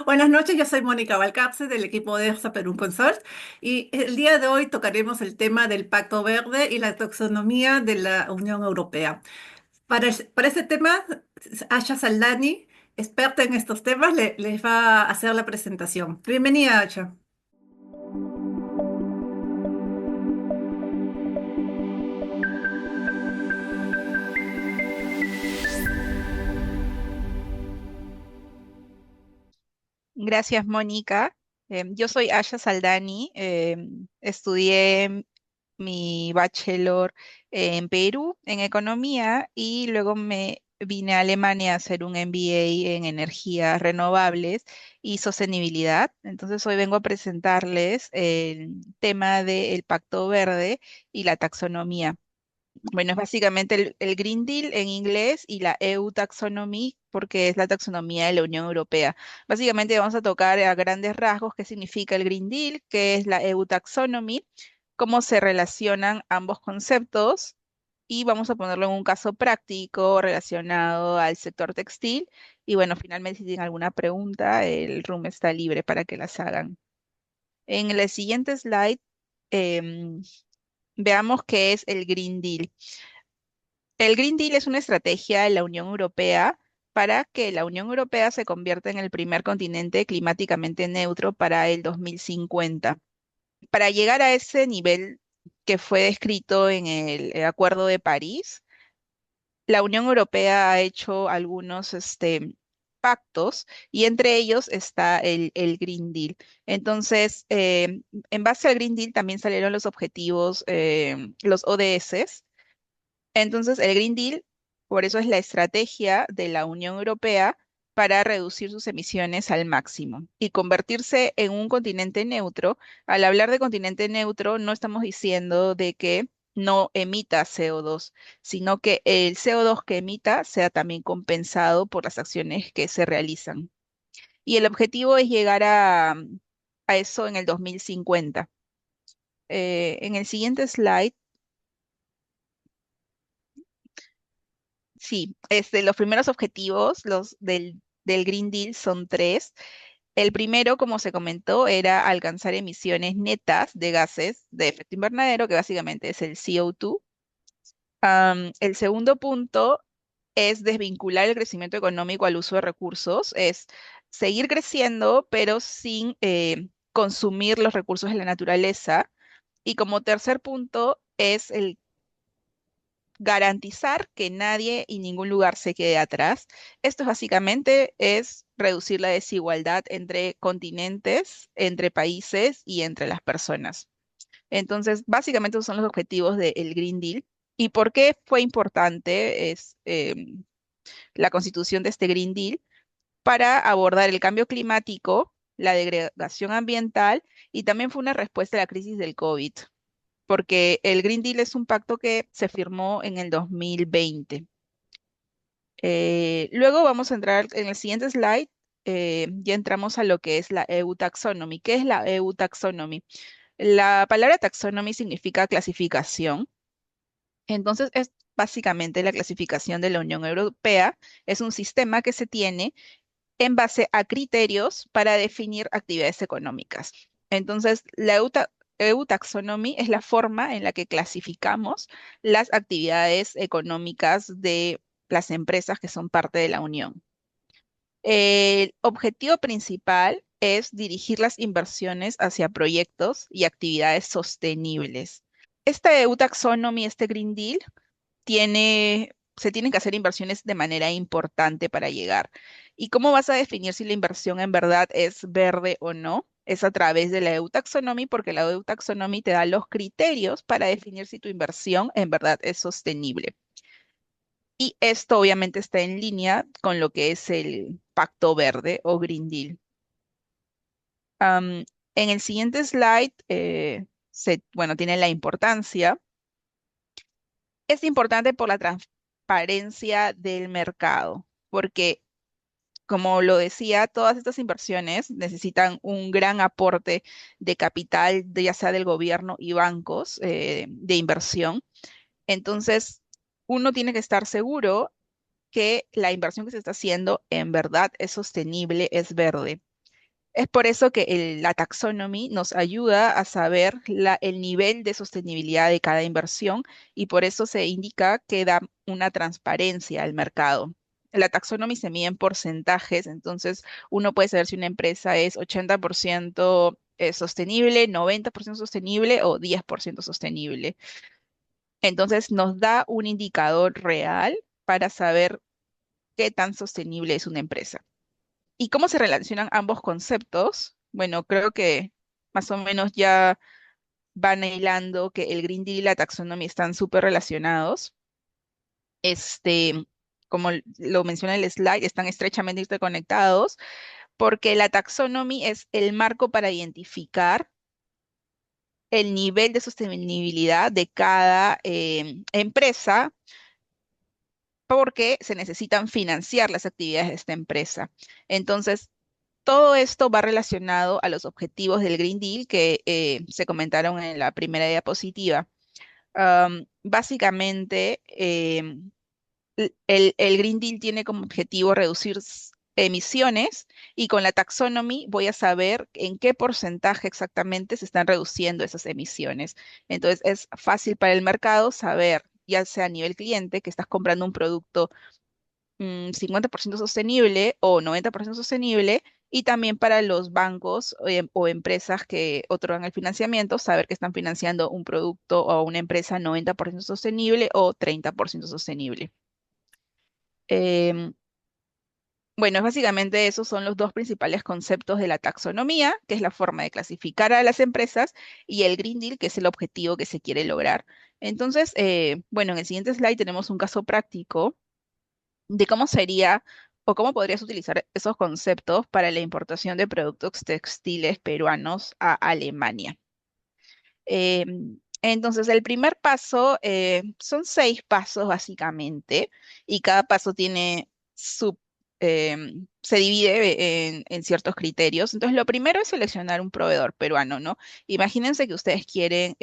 Buenas noches, yo soy Mónica Valcarce del equipo de EFSA Perú Consort y el día de hoy tocaremos el tema del Pacto Verde y la taxonomía de la Unión Europea. Para este tema, Asha Saldani, experta en estos temas, les va a hacer la presentación. Bienvenida, Asha. Gracias, Mónica. Yo soy Asha Saldani. Estudié mi bachelor en Perú en economía y luego me vine a Alemania a hacer un MBA en energías renovables y sostenibilidad. Entonces hoy vengo a presentarles el tema del Pacto Verde y la taxonomía. Bueno, es básicamente el Green Deal en inglés y la EU Taxonomy, porque es la taxonomía de la Unión Europea. Básicamente vamos a tocar a grandes rasgos qué significa el Green Deal, qué es la EU Taxonomy, cómo se relacionan ambos conceptos y vamos a ponerlo en un caso práctico relacionado al sector textil. Y bueno, finalmente si tienen alguna pregunta, el room está libre para que las hagan. En el siguiente slide, em, veamos qué es el Green Deal. El Green Deal es una estrategia de la Unión Europea para que la Unión Europea se convierta en el primer continente climáticamente neutro para el 2050. Para llegar a ese nivel que fue descrito en el Acuerdo de París, la Unión Europea ha hecho algunos pactos y entre ellos está el Green Deal. Entonces, en base al Green Deal también salieron los objetivos, los ODS. Entonces, el Green Deal, por eso es la estrategia de la Unión Europea para reducir sus emisiones al máximo y convertirse en un continente neutro. Al hablar de continente neutro, no estamos diciendo de que no emita CO2, sino que el CO2 que emita sea también compensado por las acciones que se realizan. Y el objetivo es llegar a eso en el 2050. En el siguiente slide. Sí, los primeros objetivos, los del Green Deal, son tres. El primero, como se comentó, era alcanzar emisiones netas de gases de efecto invernadero, que básicamente es el CO2. El segundo punto es desvincular el crecimiento económico al uso de recursos, es seguir creciendo, pero sin consumir los recursos de la naturaleza. Y como tercer punto es el garantizar que nadie y ningún lugar se quede atrás. Esto básicamente es reducir la desigualdad entre continentes, entre países y entre las personas. Entonces, básicamente esos son los objetivos del Green Deal. ¿Y por qué fue importante la constitución de este Green Deal? Para abordar el cambio climático, la degradación ambiental y también fue una respuesta a la crisis del COVID, porque el Green Deal es un pacto que se firmó en el 2020. Luego vamos a entrar en el siguiente slide. Ya entramos a lo que es la EU Taxonomy. ¿Qué es la EU Taxonomy? La palabra taxonomy significa clasificación. Entonces, es básicamente la clasificación de la Unión Europea. Es un sistema que se tiene en base a criterios para definir actividades económicas. Entonces, la EU Taxonomy es la forma en la que clasificamos las actividades económicas de las empresas que son parte de la Unión. El objetivo principal es dirigir las inversiones hacia proyectos y actividades sostenibles. Esta EU Taxonomy, este Green Deal, se tienen que hacer inversiones de manera importante para llegar. ¿Y cómo vas a definir si la inversión en verdad es verde o no? Es a través de la EU Taxonomy, porque la EU Taxonomy te da los criterios para definir si tu inversión en verdad es sostenible. Y esto obviamente está en línea con lo que es el Pacto Verde o Green Deal. En el siguiente slide, bueno, tiene la importancia. Es importante por la transparencia del mercado, porque como lo decía, todas estas inversiones necesitan un gran aporte de capital, ya sea del gobierno y bancos de inversión. Entonces, uno tiene que estar seguro que la inversión que se está haciendo en verdad es sostenible, es verde. Es por eso que la taxonomy nos ayuda a saber el nivel de sostenibilidad de cada inversión y por eso se indica que da una transparencia al mercado. La taxonomy se mide en porcentajes, entonces uno puede saber si una empresa es 80% sostenible, 90% sostenible o 10% sostenible. Entonces nos da un indicador real para saber qué tan sostenible es una empresa. ¿Y cómo se relacionan ambos conceptos? Bueno, creo que más o menos ya van hilando que el Green Deal y la taxonomía están súper relacionados. Este, como lo menciona el slide, están estrechamente interconectados porque la taxonomía es el marco para identificar el nivel de sostenibilidad de cada empresa porque se necesitan financiar las actividades de esta empresa. Entonces, todo esto va relacionado a los objetivos del Green Deal que se comentaron en la primera diapositiva. Básicamente, el Green Deal tiene como objetivo reducir emisiones y con la taxonomy voy a saber en qué porcentaje exactamente se están reduciendo esas emisiones. Entonces, es fácil para el mercado saber, ya sea a nivel cliente, que estás comprando un producto 50% sostenible o 90% sostenible, y también para los bancos o empresas que otorgan el financiamiento, saber que están financiando un producto o una empresa 90% sostenible o 30% sostenible. Em, bueno, básicamente esos son los dos principales conceptos de la taxonomía, que es la forma de clasificar a las empresas, y el Green Deal, que es el objetivo que se quiere lograr. Entonces, bueno, en el siguiente slide tenemos un caso práctico de cómo sería o cómo podrías utilizar esos conceptos para la importación de productos textiles peruanos a Alemania. Entonces, el primer paso son 6 pasos básicamente, y cada paso tiene se divide en ciertos criterios. Entonces, lo primero es seleccionar un proveedor peruano, ¿no? Imagínense que ustedes quieren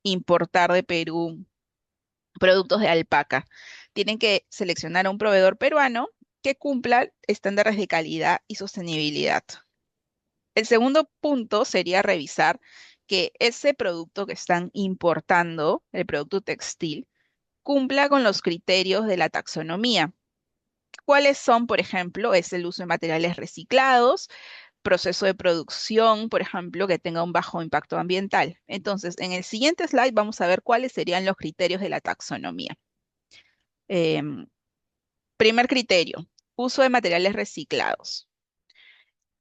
importar de Perú productos de alpaca. Tienen que seleccionar a un proveedor peruano que cumpla estándares de calidad y sostenibilidad. El segundo punto sería revisar que ese producto que están importando, el producto textil, cumpla con los criterios de la taxonomía. ¿Cuáles son, por ejemplo? Es el uso de materiales reciclados, proceso de producción, por ejemplo, que tenga un bajo impacto ambiental. Entonces, en el siguiente slide vamos a ver cuáles serían los criterios de la taxonomía. Em, Primer criterio, uso de materiales reciclados.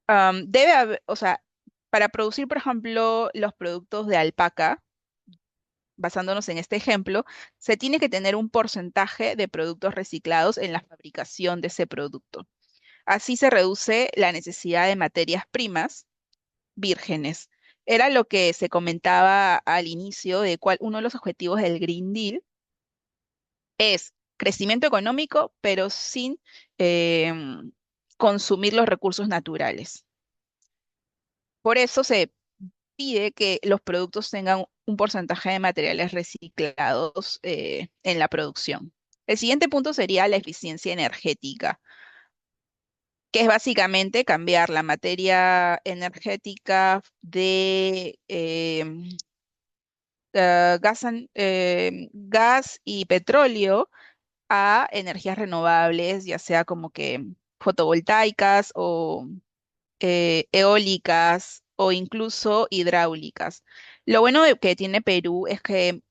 Debe haber, o sea, para producir, por ejemplo, los productos de alpaca, basándonos en este ejemplo, se tiene que tener un porcentaje de productos reciclados en la fabricación de ese producto. Así se reduce la necesidad de materias primas vírgenes. Era lo que se comentaba al inicio de cuál uno de los objetivos del Green Deal es crecimiento económico, pero sin em, consumir los recursos naturales. Por eso se pide que los productos tengan un porcentaje de materiales reciclados en la producción. El siguiente punto sería la eficiencia energética, que es básicamente cambiar la materia energética de gas y petróleo a energías renovables, ya sea como que fotovoltaicas o eólicas o incluso hidráulicas. Lo bueno que tiene Perú es que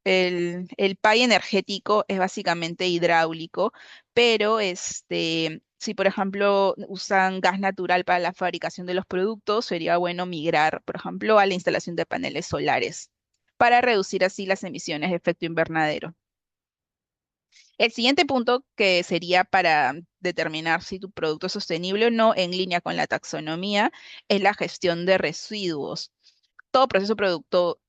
el PAI energético es básicamente hidráulico, pero si por ejemplo usan gas natural para la fabricación de los productos, sería bueno migrar, por ejemplo, a la instalación de paneles solares para reducir así las emisiones de efecto invernadero. El siguiente punto que sería para determinar si tu producto es sostenible o no en línea con la taxonomía es la gestión de residuos. Todo proceso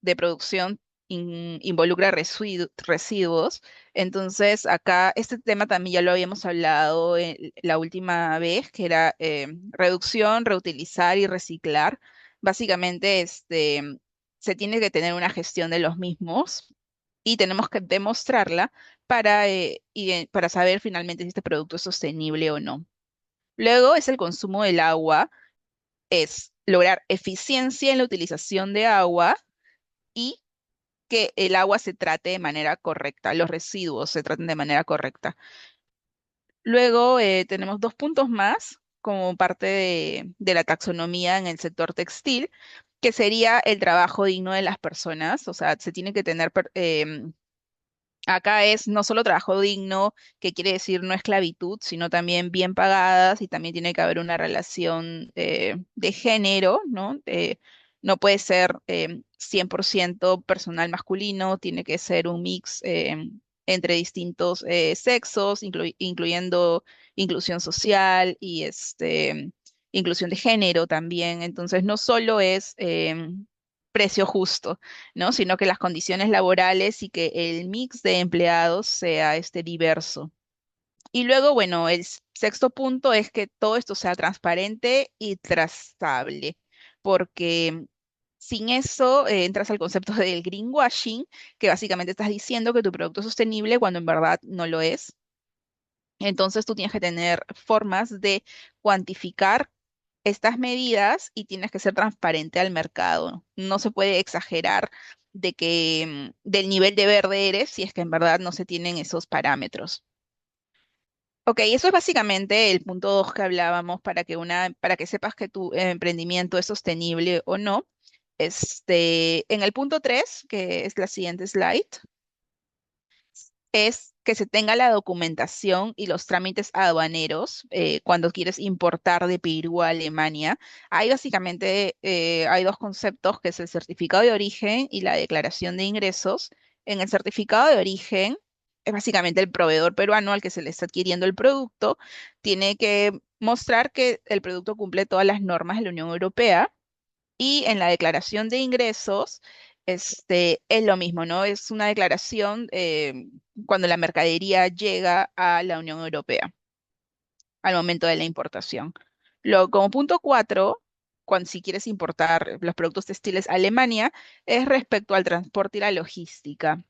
de producción involucra residuos. Entonces, acá este tema también ya lo habíamos hablado la última vez, que era reducción, reutilizar y reciclar. Básicamente, se tiene que tener una gestión de los mismos y tenemos que demostrarla para saber finalmente si este producto es sostenible o no. Luego es el consumo del agua, es lograr eficiencia en la utilización de agua y que el agua se trate de manera correcta, los residuos se traten de manera correcta. Luego tenemos dos puntos más como parte de la taxonomía en el sector textil, que sería el trabajo digno de las personas. O sea, se tiene que tener, acá es no solo trabajo digno, que quiere decir no esclavitud, sino también bien pagadas y también tiene que haber una relación de género, ¿no? No puede ser 100% personal masculino, tiene que ser un mix entre distintos sexos, incluyendo inclusión social y inclusión de género también. Entonces, no solo es precio justo, ¿no? Sino que las condiciones laborales y que el mix de empleados sea diverso. Y luego, bueno, el sexto punto es que todo esto sea transparente y trazable, porque sin eso entras al concepto del greenwashing, que básicamente estás diciendo que tu producto es sostenible cuando en verdad no lo es. Entonces tú tienes que tener formas de cuantificar estas medidas y tienes que ser transparente al mercado. No se puede exagerar de que del nivel de verde eres si es que en verdad no se tienen esos parámetros. Ok, eso es básicamente el punto 2 que hablábamos para que sepas que tu emprendimiento es sostenible o no. En el punto 3, que es la siguiente slide, es que se tenga la documentación y los trámites aduaneros cuando quieres importar de Perú a Alemania. Hay básicamente hay dos conceptos, que es el certificado de origen y la declaración de ingresos. En el certificado de origen es básicamente el proveedor peruano al que se le está adquiriendo el producto, tiene que mostrar que el producto cumple todas las normas de la Unión Europea y en la declaración de ingresos, es lo mismo, ¿no? Es una declaración cuando la mercadería llega a la Unión Europea al momento de la importación. Como punto 4, cuando si quieres importar los productos textiles a Alemania, es respecto al transporte y la logística.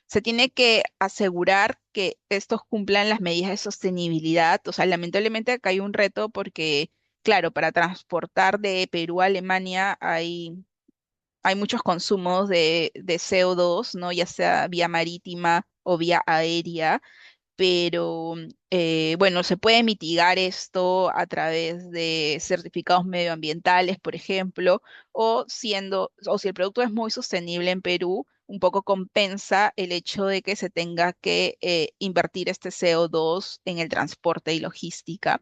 Se tiene que asegurar que estos cumplan las medidas de sostenibilidad. O sea, lamentablemente acá hay un reto porque, claro, para transportar de Perú a Alemania hay muchos consumos de CO2, ¿no? Ya sea vía marítima o vía aérea, pero bueno, se puede mitigar esto a través de certificados medioambientales, por ejemplo, o si el producto es muy sostenible en Perú, un poco compensa el hecho de que se tenga que invertir este CO2 en el transporte y logística.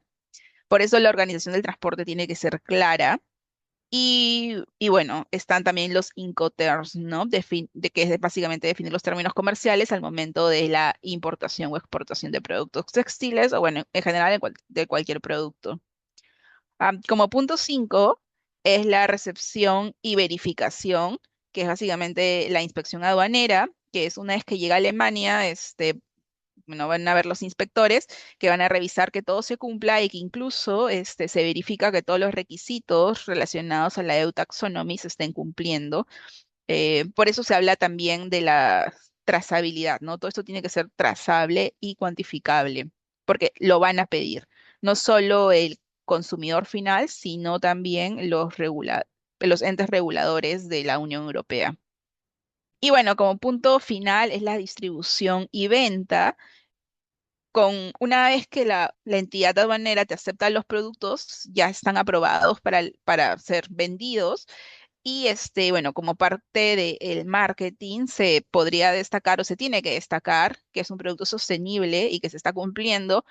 Por eso la organización del transporte tiene que ser clara y bueno, están también los Incoterms, ¿no? De que es básicamente definir los términos comerciales al momento de la importación o exportación de productos textiles o bueno, en general de cualquier producto. Como punto 5 es la recepción y verificación, que es básicamente la inspección aduanera, que es una vez que llega a Alemania, bueno, van a ver los inspectores que van a revisar que todo se cumpla y que incluso se verifica que todos los requisitos relacionados a la EU Taxonomy se estén cumpliendo. Por eso se habla también de la trazabilidad, ¿no? Todo esto tiene que ser trazable y cuantificable, porque lo van a pedir. No solo el consumidor final, sino también los entes reguladores de la Unión Europea. Y bueno, como punto final es la distribución y venta. Una vez que la entidad aduanera te acepta los productos, ya están aprobados para ser vendidos. Y bueno, como parte del marketing se podría destacar o se tiene que destacar que es un producto sostenible y que se está cumpliendo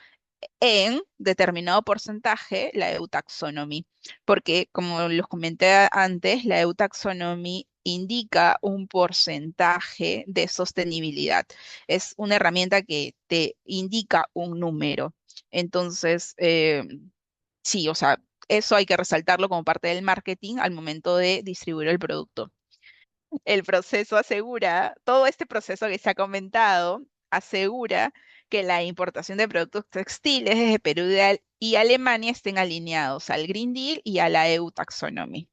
en determinado porcentaje la EU Taxonomy, porque como los comenté antes, la EU Taxonomy indica un porcentaje de sostenibilidad. Es una herramienta que te indica un número. Entonces, sí, o sea, eso hay que resaltarlo como parte del marketing al momento de distribuir el producto. El proceso asegura, todo este proceso que se ha comentado, asegura que la importación de productos textiles desde Perú y Alemania estén alineados al Green Deal y a la EU Taxonomy,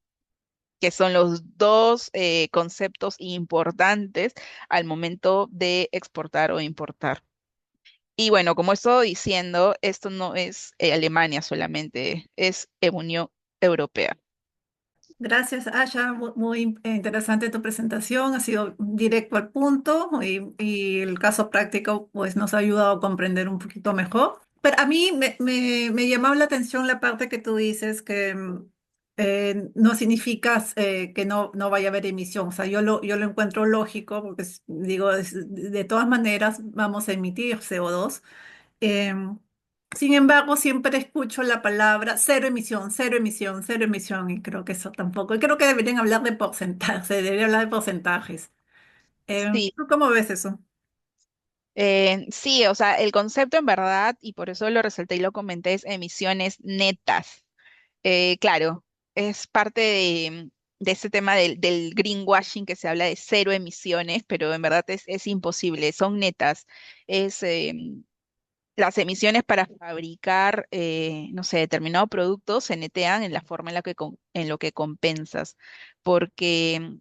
que son los dos conceptos importantes al momento de exportar o importar. Y bueno, como he estado diciendo, esto no es Alemania solamente, es Unión Europea. Gracias, Asha. Muy interesante tu presentación. Ha sido directo al punto y el caso práctico pues nos ha ayudado a comprender un poquito mejor. Pero a mí me llamaba la atención la parte que tú dices que no significa que no vaya a haber emisión. O sea, yo lo encuentro lógico porque digo, de todas maneras vamos a emitir CO2. Em, Sin embargo, siempre escucho la palabra cero emisión, cero emisión, cero emisión, y creo que eso tampoco. Y creo que deberían hablar de porcentajes, se debería hablar de porcentajes. Sí, ¿Tú cómo ves eso? sí, o sea, el concepto en verdad, y por eso lo resalté y lo comenté, es emisiones netas. Claro, es parte de este tema del greenwashing que se habla de cero emisiones, pero en verdad es imposible, son netas. Es, las emisiones para fabricar, no sé, determinado producto se netean en la forma en la en lo que compensas, porque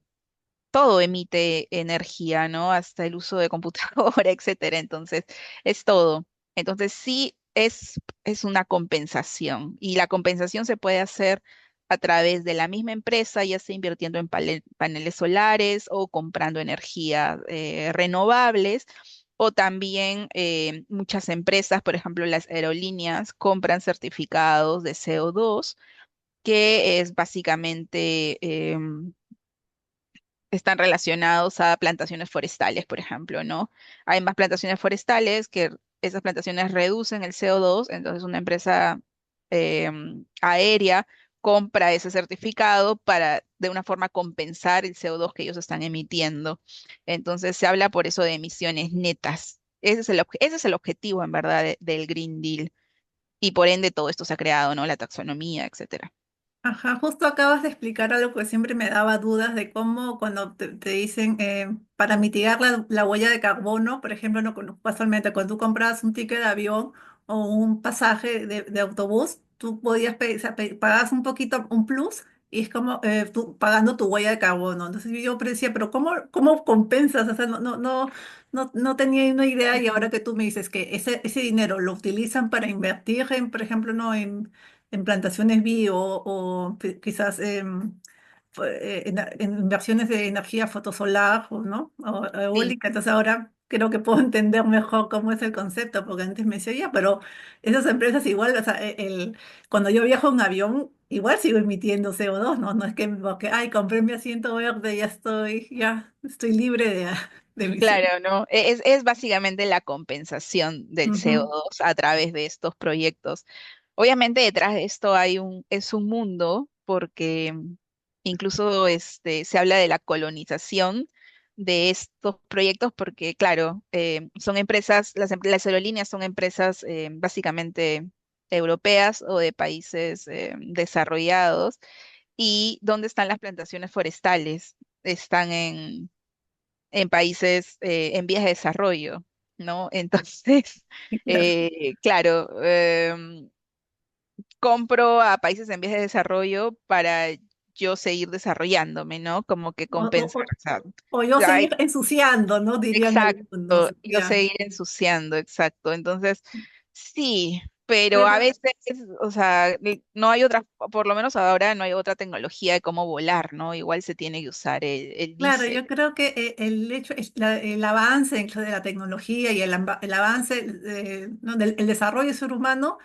todo emite energía, ¿no? Hasta el uso de computadora, etcétera. Entonces, es todo. Entonces, sí es una compensación. Y la compensación se puede hacer a través de la misma empresa, ya sea invirtiendo en paneles solares o comprando energías renovables. O también muchas empresas, por ejemplo, las aerolíneas, compran certificados de CO2, que es básicamente están relacionados a plantaciones forestales, por ejemplo, ¿no? Hay más plantaciones forestales que esas plantaciones reducen el CO2, entonces una empresa aérea compra ese certificado para de una forma compensar el CO2 que ellos están emitiendo. Entonces se habla por eso de emisiones netas. Ese es el objetivo, en verdad, del Green Deal. Y por ende todo esto se ha creado, ¿no? La taxonomía, etcétera. Ajá, justo acabas de explicar algo que siempre me daba dudas de cómo cuando te dicen para mitigar la huella de carbono, por ejemplo, no, casualmente cuando tú compras un ticket de avión o un pasaje de autobús, tú podías o sea, pagas un poquito, un plus, y es como tú pagando tu huella de carbono. Entonces yo decía, pero ¿cómo compensas? O sea, no tenía una idea y ahora que tú me dices que ese dinero lo utilizan para invertir en, por ejemplo, no en plantaciones bio o quizás en inversiones de energía fotosolar o, ¿no? o Sí, eólica. Entonces ahora creo que puedo entender mejor cómo es el concepto, porque antes me decía, ya, pero esas empresas igual, o sea, cuando yo viajo en avión, igual sigo emitiendo CO2, ¿no? No es que, porque, ay, compré mi asiento verde, ya estoy libre de emisión. claro, ¿no? Es básicamente la compensación del Ujú. CO2 a través de estos proyectos. Obviamente detrás de esto es un mundo porque incluso se habla de la colonización de estos proyectos porque, claro, son empresas, las aerolíneas son empresas básicamente europeas o de países desarrollados. ¿Y dónde están las plantaciones forestales? Están en países en vías de desarrollo, ¿no? Entonces, Claro. claro, compro a países en vías de desarrollo para yo seguir desarrollándome, ¿no? Como que O, o- compensar. o- O o yo sea, seguir ensuciando, ¿no? Dirían algunos. exacto, yo Ya. seguir ensuciando, exacto. Entonces, sí, pero a Pero, veces, o sea, no hay otra, por lo menos ahora no hay otra tecnología de cómo volar, ¿no? Igual se tiene que usar el claro, diésel. yo creo que el hecho, el avance dentro de la tecnología y el avance ¿no? el desarrollo del ser humano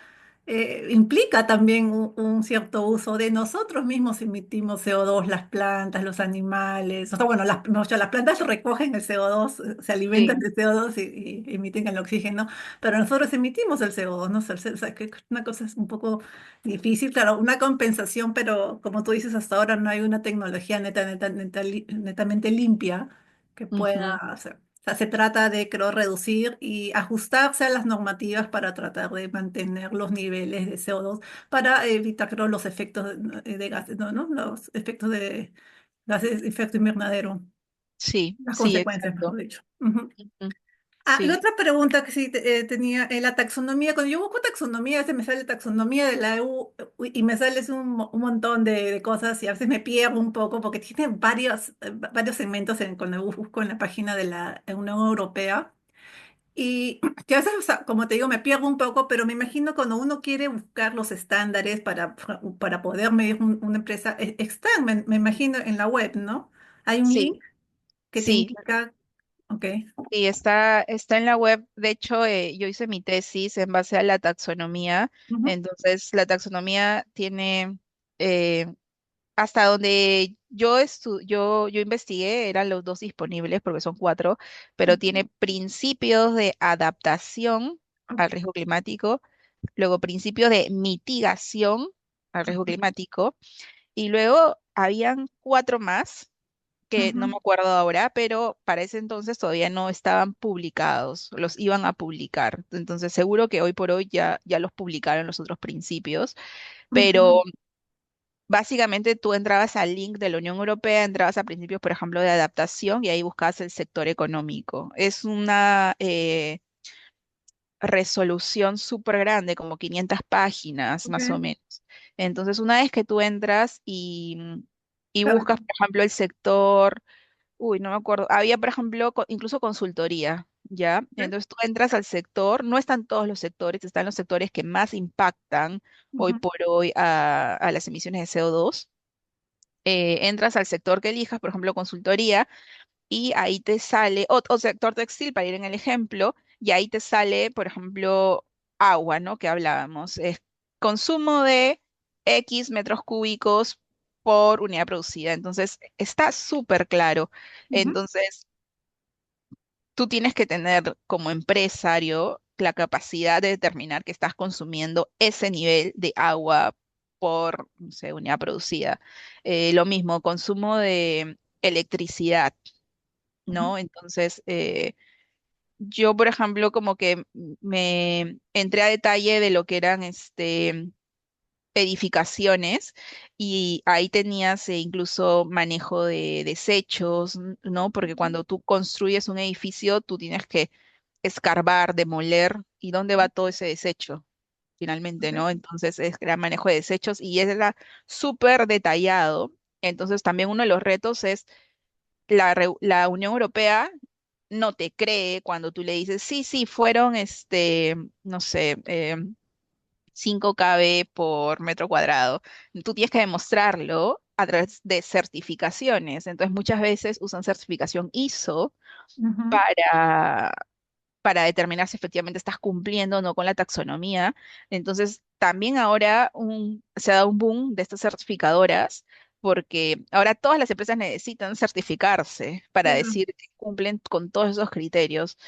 implica también un cierto uso de nosotros mismos emitimos CO2, las plantas, los animales, o sea, bueno, mejor dicho, las plantas recogen el CO2, se alimentan Sí, de CO2 y emiten el oxígeno, pero nosotros emitimos el CO2, ¿no? O sea, que una cosa es un poco difícil, claro, una compensación, pero como tú dices, hasta ahora no hay una tecnología netamente limpia que pueda ujú, hacer. O sea, se trata de, creo, reducir y ajustarse a las normativas para tratar de mantener los niveles de CO2 para evitar, creo, los efectos de gases, ¿no? Los efectos de gases de efecto invernadero, sí, las sí, consecuencias, mejor exacto. dicho. Ujú. Ujú. Y Sí, otra pregunta que sí tenía, la taxonomía, cuando yo busco taxonomía, a veces me sale taxonomía de la EU y me sale un montón de cosas y a veces me pierdo un poco porque tiene varios segmentos cuando busco en la página de la Unión Europea Y que a veces, o sea, como te digo, me pierdo un poco, pero me imagino cuando uno quiere buscar los estándares para poder medir una empresa, están, me imagino, en la web, ¿no? Hay un Sí, link que te sí, indica, ok. sí, está en la web. De hecho, yo hice mi tesis en base a la taxonomía. Ujú, Entonces, la taxonomía tiene, eh, hasta donde yo investigué, eran los dos disponibles porque son cuatro, pero ujú, tiene principios de adaptación ok, al riesgo climático, luego principios de mitigación al riesgo climático, y luego habían cuatro más que no me ujú, acuerdo ahora, pero para ese entonces todavía no estaban publicados, los iban a publicar. Entonces seguro que hoy por hoy ya los publicaron los otros principios, pero ujú, básicamente tú entrabas al link de la Unión Europea, entrabas a principios, por ejemplo, de adaptación y ahí buscabas el sector económico. Es una resolución súper grande, como 500 páginas más o ok. menos. Entonces, una vez que tú entras y Claro, buscas, por ejemplo, el sector. Uy, no me acuerdo. Había, por ejemplo, incluso consultoría, ¿ya? ok, Entonces tú entras al sector, no están todos los sectores, están los sectores que más impactan hoy ujú, por hoy a las emisiones de CO2. Entras al sector que elijas, por ejemplo, consultoría, y ahí te sale, o sector textil, para ir en el ejemplo, y ahí te sale, por ejemplo, agua, ¿no? Que hablábamos. Es consumo de X metros cúbicos por unidad producida. Entonces, está súper claro. ujú, Entonces, tú tienes que tener como empresario la capacidad de determinar que estás consumiendo ese nivel de agua por, no sé, unidad producida. Lo mismo, consumo de electricidad. ujú, ¿No? Entonces, yo, por ejemplo, como que me entré a detalle de lo que eran edificaciones y ahí tenías incluso manejo de desechos, ¿no? Porque cuando tú construyes un edificio, tú tienes que escarbar, demoler, ¿y dónde va todo ese desecho? Finalmente, ok, ¿no? Entonces, es gran manejo de desechos y era súper detallado. Entonces, también uno de los retos es la Unión Europea no te cree cuando tú le dices, sí, sí, fueron, no sé, 5 kb por metro cuadrado. Tú tienes que demostrarlo a través de certificaciones. Entonces, muchas veces usan certificación ISO ujú, para, para determinar si efectivamente estás cumpliendo o no con la taxonomía. Entonces, también ahora se ha dado un boom de estas certificadoras, porque ahora todas las empresas necesitan certificarse para claro, decir que cumplen con todos esos criterios.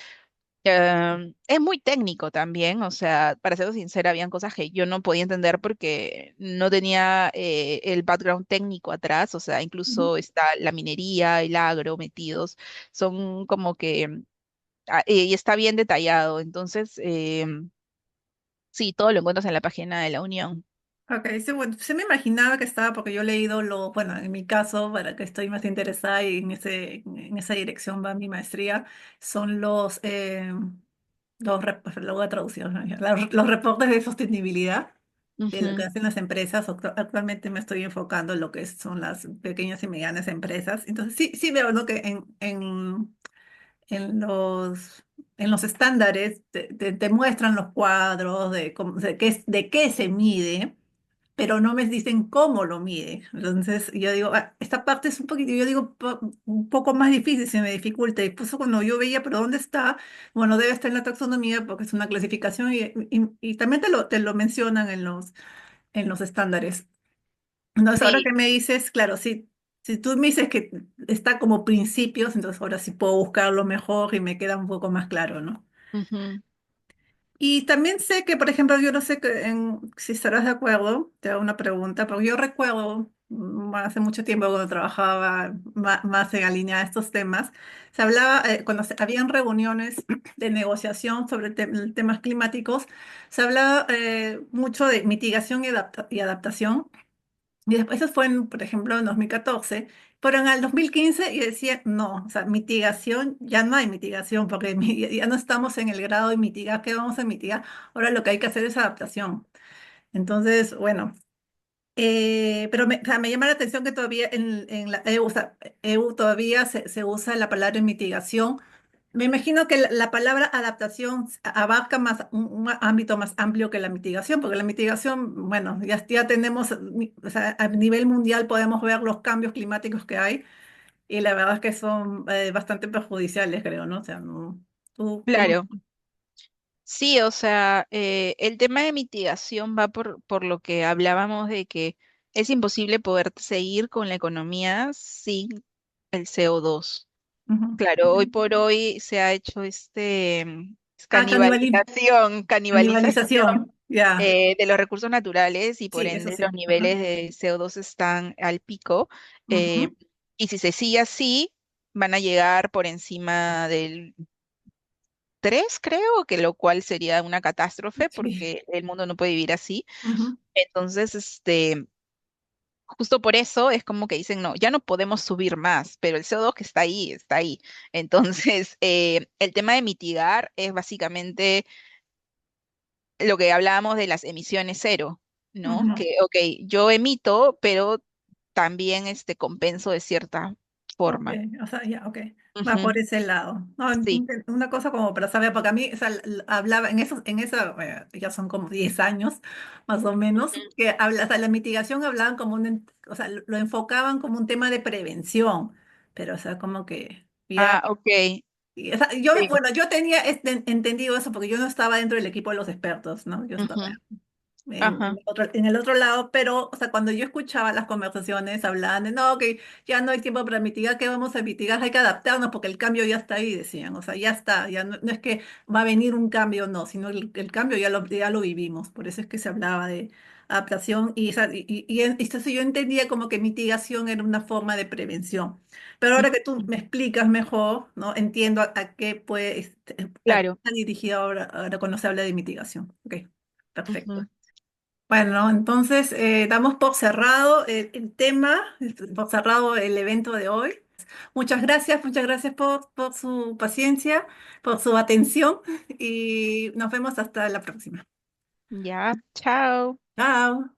Es muy técnico también, o sea, para ser sincera, habían cosas que yo no podía entender porque no tenía el background técnico atrás, o sea, ujú, incluso está la minería, el agro metidos, son como que y está bien detallado. Entonces, sí, todo lo encuentras en la página de la Unión. ok, sí, bueno, sí me imaginaba que estaba, porque yo he leído bueno, en mi caso, para que estoy más interesada y en esa dirección va mi maestría, son lo voy a traducir, ¿no? Los reportes de sostenibilidad de lo que Ujú, hacen las empresas. Actualmente me estoy enfocando en lo que son las pequeñas y medianas empresas. Entonces, sí, sí veo, ¿no? Que en en los estándares te muestran los cuadros de qué se mide, pero no me dicen cómo lo mide. Entonces yo digo, "Ah, esta parte es un poquito, yo digo, un poco más difícil, se me dificulta". Y pues cuando yo veía, pero ¿dónde está? Bueno, debe estar en la taxonomía porque es una clasificación y también te lo mencionan en los estándares. Entonces ahora sí, que me dices, claro, sí, si tú me dices que está como principios, entonces ahora sí puedo buscarlo mejor y me queda un poco más claro, ¿no? ujú, Y también sé que, por ejemplo, yo no sé si estarás de acuerdo, te hago una pregunta, porque yo recuerdo hace mucho tiempo cuando trabajaba más en alinear estos temas, se hablaba, cuando habían reuniones de negociación sobre temas climáticos, se hablaba mucho de mitigación y adaptación. Y después eso fue, por ejemplo, en 2014, pero en el 2015 y decía, no, o sea, mitigación, ya no hay mitigación, porque ya no estamos en el grado de mitigar, ¿qué vamos a mitigar? Ahora lo que hay que hacer es adaptación. Entonces, bueno, pero o sea, me llama la atención que todavía en la EU, o sea, EU todavía se usa la palabra mitigación Me imagino que la palabra adaptación abarca más un ámbito más amplio que la mitigación, porque la mitigación, bueno, ya tenemos, o sea, a nivel mundial podemos ver los cambios climáticos que hay y la verdad es que son bastante perjudiciales, creo, ¿no? O sea, no, tú, Claro, sí, o sea, el tema de mitigación va por lo que hablábamos de que es imposible poder seguir con la economía sin el CO2. ujú. Claro, hoy por hoy se ha hecho Ah, canibalización canibalización, ya, de los recursos naturales y por sí, eso ende los sí. Ajá. niveles de CO2 están al pico. eh, Ujú. y si se sigue así, van a llegar por encima del 3, creo, que lo cual sería una catástrofe Sí. porque el mundo no puede vivir así. Ujú, Entonces, justo por eso es como que dicen, no, ya no podemos subir más, pero el CO2 que está ahí, está ahí. Entonces, el tema de mitigar es básicamente lo que hablábamos de las emisiones cero, ¿no? ujú. Que, ok, yo emito, pero también compenso de cierta Ok, forma. o sea, ya, ok. Va Ujú, por ese lado. No, sí. una cosa como para saber, porque a mí, o sea, hablaba en esa, ya son como 10 años, más o menos, Ujú. que habla, o sea, la mitigación hablaban como o sea, lo enfocaban como un tema de prevención, pero, o sea, como que ya, Ah, ok. o sea, yo, Sí. bueno, yo tenía entendido eso porque yo no estaba dentro del equipo de los expertos, ¿no? Yo estaba Ujú, en ajá. el en el otro lado, pero, o sea, cuando yo escuchaba las conversaciones, hablaban de, no, que ya no hay tiempo para mitigar, ¿qué vamos a mitigar? Hay que adaptarnos porque el cambio ya está ahí, decían, o sea, ya está, ya no, no es que va a venir un cambio, no, sino el cambio ya lo vivimos, por eso es que se hablaba de adaptación entonces yo entendía como que mitigación era una forma de prevención, pero ahora que tú Ujú, me explicas mejor, ¿no? Entiendo a qué puede, a qué claro. está dirigido ahora cuando se habla de mitigación. Ok, perfecto. Ujú. Bueno, entonces damos por cerrado el tema, por cerrado el evento de hoy. Muchas gracias por su paciencia, por su atención y nos vemos hasta la próxima. Ya, chao. Chao.